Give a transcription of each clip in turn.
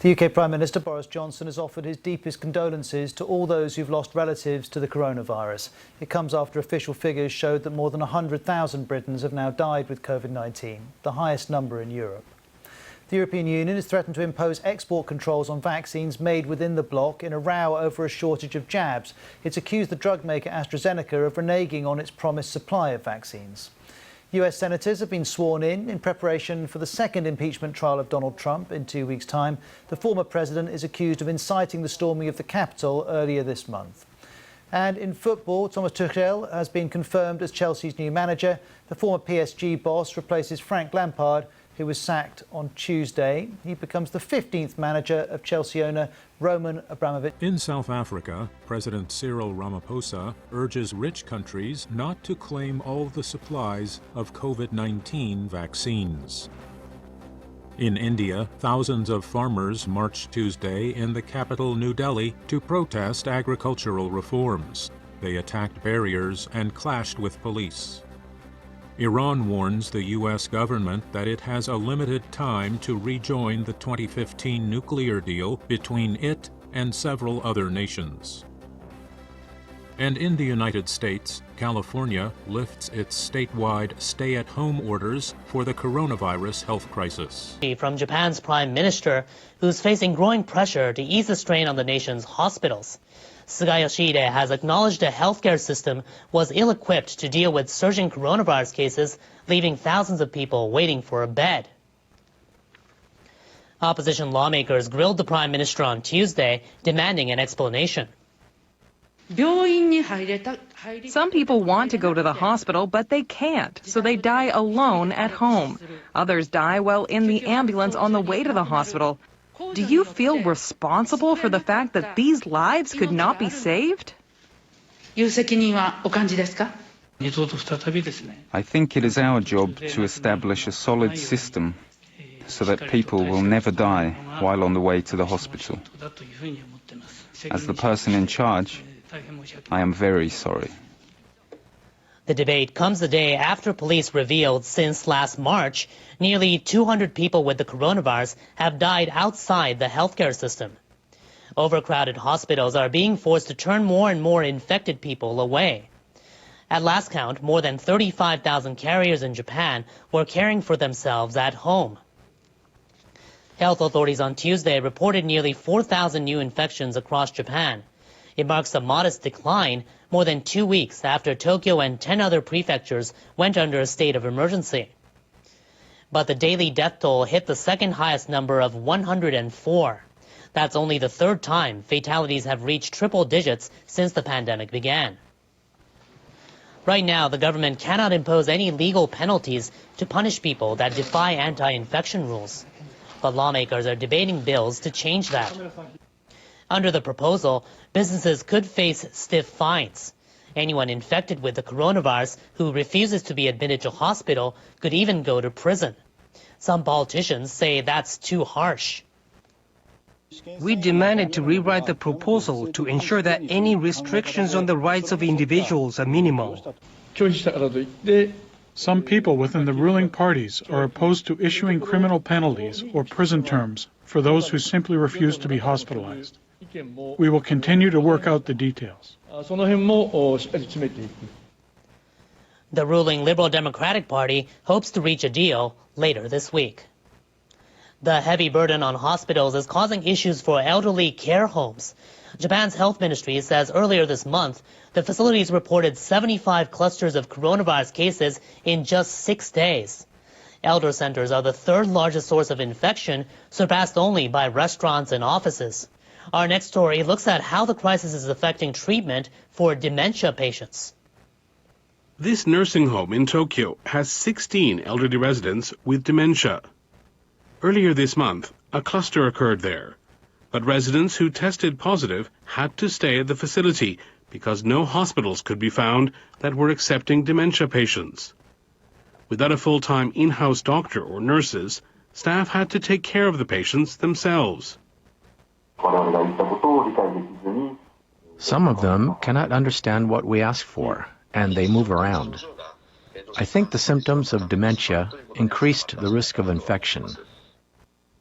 The UK Prime Minister Boris Johnson has offered his deepest condolences to all those who've lost relatives to the coronavirus. It comes after official figures showed that more than 100,000 Britons have now died with COVID-19, the highest number in Europe. The European Union has threatened to impose export controls on vaccines made within the bloc in a row over a shortage of jabs. It's accused the drug maker AstraZeneca of reneging on its promised supply of vaccines. US senators have been sworn in preparation for the second impeachment trial of Donald Trump in 2 weeks' time. The former president is accused of inciting the storming of the Capitol earlier this month. And in football, Thomas Tuchel has been confirmed as Chelsea's new manager. The former PSG boss replaces Frank Lampard, who was sacked on Tuesday. He becomes the 15th manager of Chelsea owner Roman Abramovich. In South Africa, President Cyril Ramaphosa urges rich countries not to claim all the supplies of COVID-19 vaccines. In India, thousands of farmers marched Tuesday in the capital, New Delhi, to protest agricultural reforms. They attacked barriers and clashed with police. Iran warns the U.S. government that it has a limited time to rejoin the 2015 nuclear deal between it and several other nations. And in the United States, California lifts its statewide stay-at-home orders for the coronavirus health crisis. From Japan's prime minister, who's facing growing pressure to ease the strain on the nation's hospitals. Suga Yoshihide has acknowledged the healthcare system was ill-equipped to deal with surging coronavirus cases, leaving thousands of people waiting for a bed. Opposition lawmakers grilled the prime minister on Tuesday, demanding an explanation. Some people want to go to the hospital, but they can't, so they die alone at home. Others die while in the ambulance on the way to the hospital. Do you feel responsible for the fact that these lives could not be saved? I think it is our job to establish a solid system so that people will never die while on the way to the hospital. As the person in charge, I am very sorry. The debate comes the day after police revealed since last March, nearly 200 people with the coronavirus have died outside the healthcare system. Overcrowded hospitals are being forced to turn more and more infected people away. At last count, more than 35,000 carriers in Japan were caring for themselves at home. Health authorities on Tuesday reported nearly 4,000 new infections across Japan. It marks a modest decline more than 2 weeks after Tokyo and 10 other prefectures went under a state of emergency. But the daily death toll hit the second highest number of 104. That's only the third time fatalities have reached triple digits since the pandemic began. Right now, the government cannot impose any legal penalties to punish people that defy anti-infection rules. But lawmakers are debating bills to change that. Under the proposal, businesses could face stiff fines. Anyone infected with the coronavirus who refuses to be admitted to hospital could even go to prison. Some politicians say that's too harsh. We demanded to rewrite the proposal to ensure that any restrictions on the rights of individuals are minimal. Some people within the ruling parties are opposed to issuing criminal penalties or prison terms for those who simply refuse to be hospitalized. We will continue to work out the details. The ruling Liberal Democratic Party hopes to reach a deal later this week. The heavy burden on hospitals is causing issues for elderly care homes. Japan's health ministry says earlier this month, the facilities reported 75 clusters of coronavirus cases in just 6 days. Elder centers are the third largest source of infection, surpassed only by restaurants and offices. Our next story looks at how the crisis is affecting treatment for dementia patients. This nursing home in Tokyo has 16 elderly residents with dementia. Earlier this month, a cluster occurred there, but residents who tested positive had to stay at the facility because no hospitals could be found that were accepting dementia patients. Without a full-time in-house doctor or nurses, staff had to take care of the patients themselves. Some of them cannot understand what we ask for, and they move around. I think the symptoms of dementia increased the risk of infection.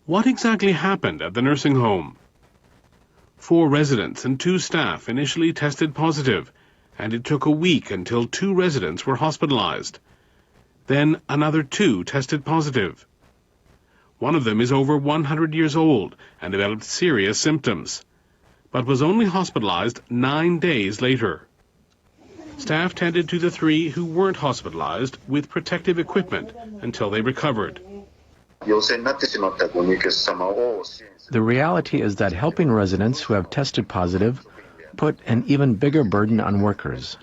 What exactly happened at the nursing home? 4 residents and 2 staff initially tested positive, and it took a week until 2 residents were hospitalized. Then another 2 tested positive. One of them is over 100 years old and developed serious symptoms, but was only hospitalized 9 days later. Staff tended to the 3 who weren't hospitalized with protective equipment until they recovered. The reality is that helping residents who have tested positive put an even bigger burden on workers.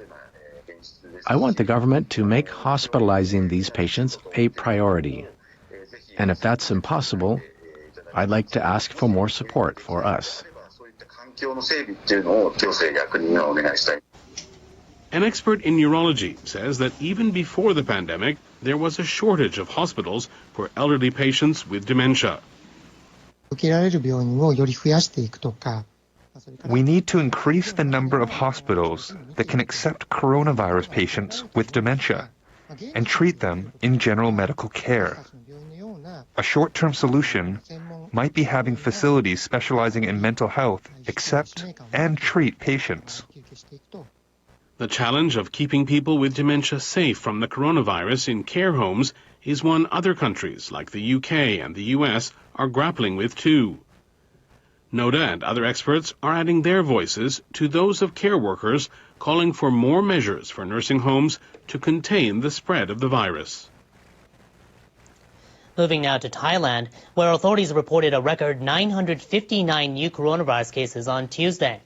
I want the government to make hospitalizing these patients a priority. And if that's impossible, I'd like to ask for more support for us. An expert in neurology says that even before the pandemic, there was a shortage of hospitals for elderly patients with dementia. We need to increase the number of hospitals that can accept coronavirus patients with dementia and treat them in general medical care. A short-term solution might be having facilities specializing in mental health accept and treat patients. The challenge of keeping people with dementia safe from the coronavirus in care homes is one other countries like the UK and the US are grappling with too. NODA and other experts are adding their voices to those of care workers calling for more measures for nursing homes to contain the spread of the virus. Moving now to Thailand, where authorities reported a record 959 new coronavirus cases on Tuesday.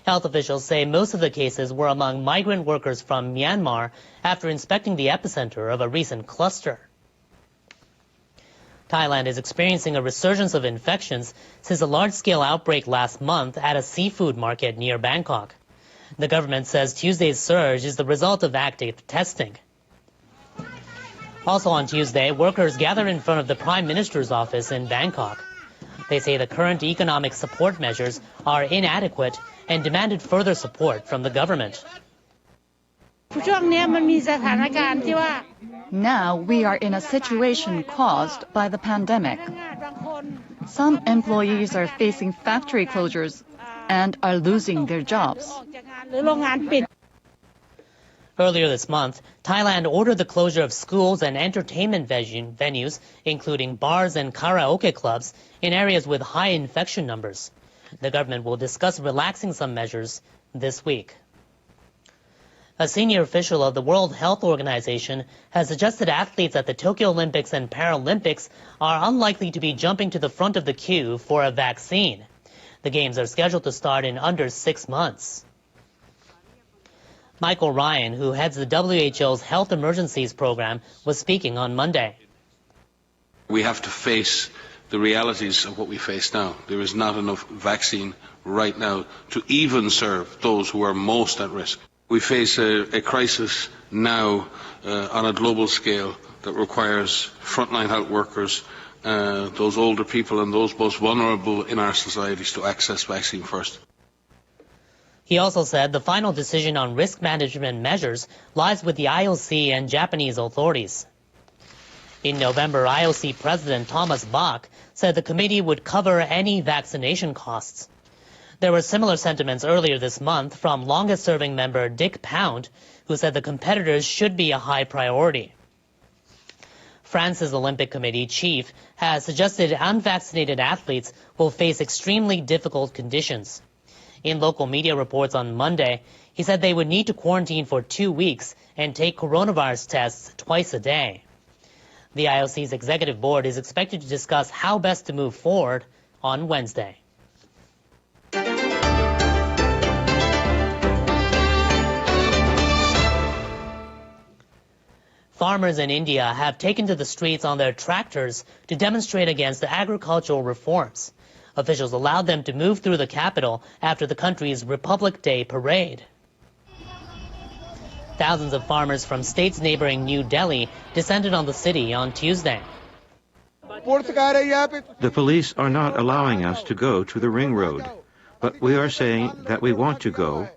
Health officials say most of the cases were among migrant workers from Myanmar after inspecting the epicenter of a recent cluster. Thailand is experiencing a resurgence of infections since a large-scale outbreak last month at a seafood market near Bangkok. The government says Tuesday's surge is the result of active testing. Also on Tuesday, workers gathered in front of the Prime Minister's office in Bangkok. They say the current economic support measures are inadequate and demanded further support from the government. Now we are in a situation caused by the pandemic. Some employees are facing factory closures and are losing their jobs. Earlier this month, Thailand ordered the closure of schools and entertainment venues, including bars and karaoke clubs, in areas with high infection numbers. The government will discuss relaxing some measures this week. A senior official of the World Health Organization has suggested athletes at the Tokyo Olympics and Paralympics are unlikely to be jumping to the front of the queue for a vaccine. The games are scheduled to start in under 6 months. Michael Ryan, who heads the WHO's Health Emergencies Program, was speaking on Monday. We have to face the realities of what we face now. There is not enough vaccine right now to even serve those who are most at risk. We face a crisis now on a global scale that requires frontline health workers, those older people and those most vulnerable in our societies to access vaccine first. He also said the final decision on risk management measures lies with the IOC and Japanese authorities. In November, IOC President Thomas Bach said the committee would cover any vaccination costs. There were similar sentiments earlier this month from longest-serving member Dick Pound, who said the competitors should be a high priority. France's Olympic Committee chief has suggested unvaccinated athletes will face extremely difficult conditions. In local media reports on Monday, he said they would need to quarantine for 2 weeks and take coronavirus tests twice a day. The IOC's executive board is expected to discuss how best to move forward on Wednesday. Farmers in India have taken to the streets on their tractors to demonstrate against the agricultural reforms. Officials allowed them to move through the capital after the country's Republic Day parade. Thousands of farmers from states neighboring New Delhi descended on the city on Tuesday. The police are not allowing us to go to the ring road, but we are saying that we want to go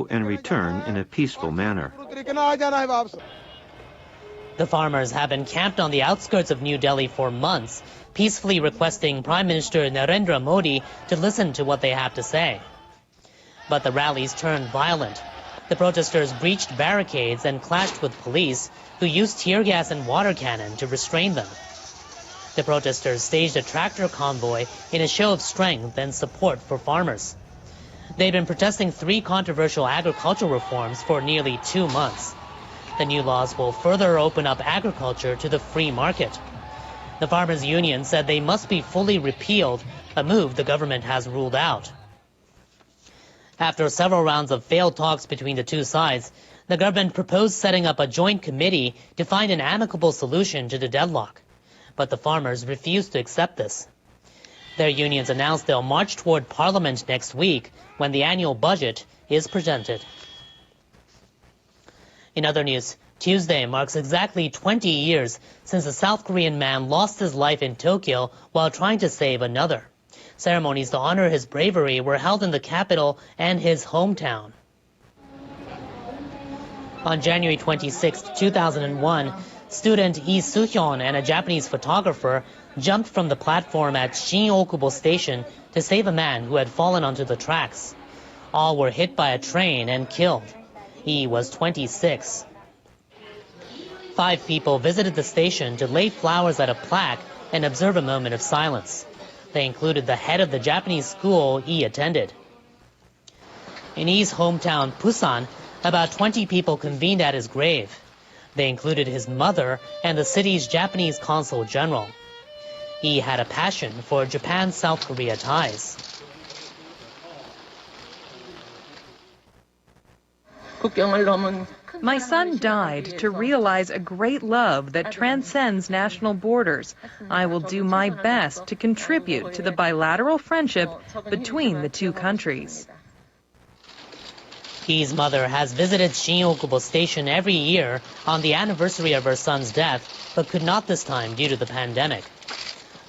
and return in a peaceful manner. The farmers have been camped on the outskirts of New Delhi for months, peacefully requesting Prime Minister Narendra Modi to listen to what they have to say. But the rallies turned violent. The protesters breached barricades and clashed with police, who used tear gas and water cannon to restrain them. The protesters staged a tractor convoy in a show of strength and support for farmers. They've been protesting 3 controversial agricultural reforms for nearly 2 months. The new laws will further open up agriculture to the free market. The farmers' union said they must be fully repealed, a move the government has ruled out. After several rounds of failed talks between the two sides, the government proposed setting up a joint committee to find an amicable solution to the deadlock. But the farmers refused to accept this. Their unions announced they'll march toward parliament next week when the annual budget is presented. In other news, Tuesday marks exactly 20 years since a South Korean man lost his life in Tokyo while trying to save another. Ceremonies to honor his bravery were held in the capital and his hometown. On January 26, 2001, student Lee Soo-hyun and a Japanese photographer jumped from the platform at Shin-Okubo Station to save a man who had fallen onto the tracks. All were hit by a train and killed. He was 26. 5 people visited the station to lay flowers at a plaque and observe a moment of silence. They included the head of the Japanese school he attended. In Lee's hometown, Busan, about 20 people convened at his grave. They included his mother and the city's Japanese consul general. He had a passion for Japan-South Korea ties. My son died to realize a great love that transcends national borders. I will do my best to contribute to the bilateral friendship between the two countries. He's mother has visited Shin-Okubo Station every year on the anniversary of her son's death, but could not this time due to the pandemic.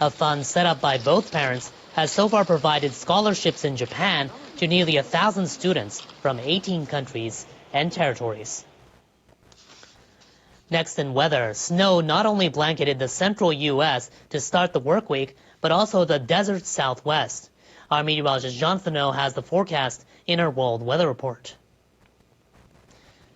A fund set up by both parents has so far provided scholarships in Japan to nearly 1,000 students from 18 countries and territories. Next in weather, snow not only blanketed the central U.S. to start the work week, but also the desert Southwest. Our meteorologist Jean Thenot has the forecast in our World Weather Report.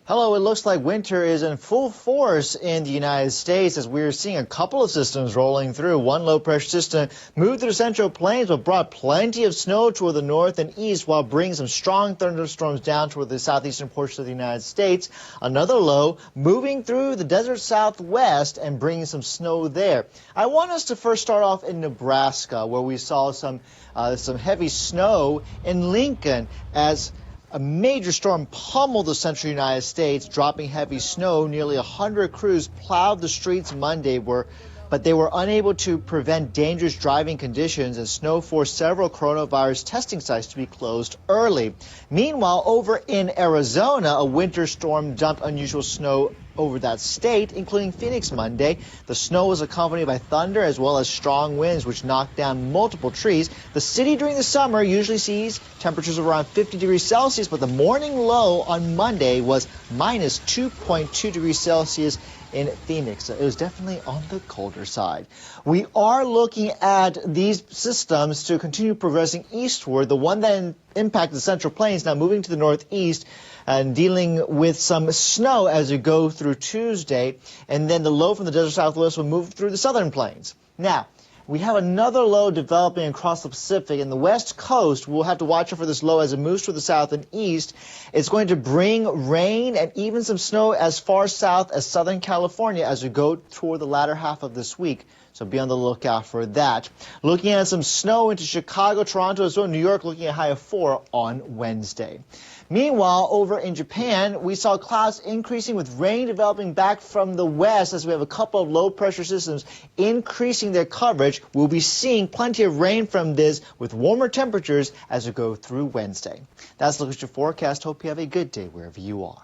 Hello, it looks like winter is in full force in the United States as we're seeing a couple of systems rolling through. One low-pressure system moved through the Central Plains but brought plenty of snow toward the north and east while bringing some strong thunderstorms down toward the southeastern portion of the United States. Another low moving through the desert Southwest and bringing some snow there. I want us to first start off in Nebraska, where we saw some heavy snow in Lincoln as a major storm pummeled the central United States, dropping heavy snow. Nearly 100 crews plowed the streets Monday, but they were unable to prevent dangerous driving conditions as snow forced several coronavirus testing sites to be closed early. Meanwhile, over in Arizona, a winter storm dumped unusual snow over that state, including Phoenix Monday. The snow was accompanied by thunder as well as strong winds, which knocked down multiple trees. The city during the summer usually sees temperatures of around 50 degrees Celsius, but the morning low on Monday was minus 2.2 degrees Celsius in Phoenix. It was definitely on the colder side. We are looking at these systems to continue progressing eastward. The one that impacted the Central Plains now moving to the northeast and dealing with some snow as we go through Tuesday. And then the low from the desert Southwest will move through the southern plains. Now, we have another low developing across the Pacific. In the west coast, we'll have to watch out for this low as it moves to the south and east. It's going to bring rain and even some snow as far south as Southern California as we go toward the latter half of this week. So be on the lookout for that. Looking at some snow into Chicago, Toronto, as well as New York, looking at a high of 4 on Wednesday. Meanwhile, over in Japan, we saw clouds increasing with rain developing back from the west as we have a couple of low-pressure systems increasing their coverage. We'll be seeing plenty of rain from this with warmer temperatures as we go through Wednesday. That's the look at your forecast. Hope you have a good day wherever you are.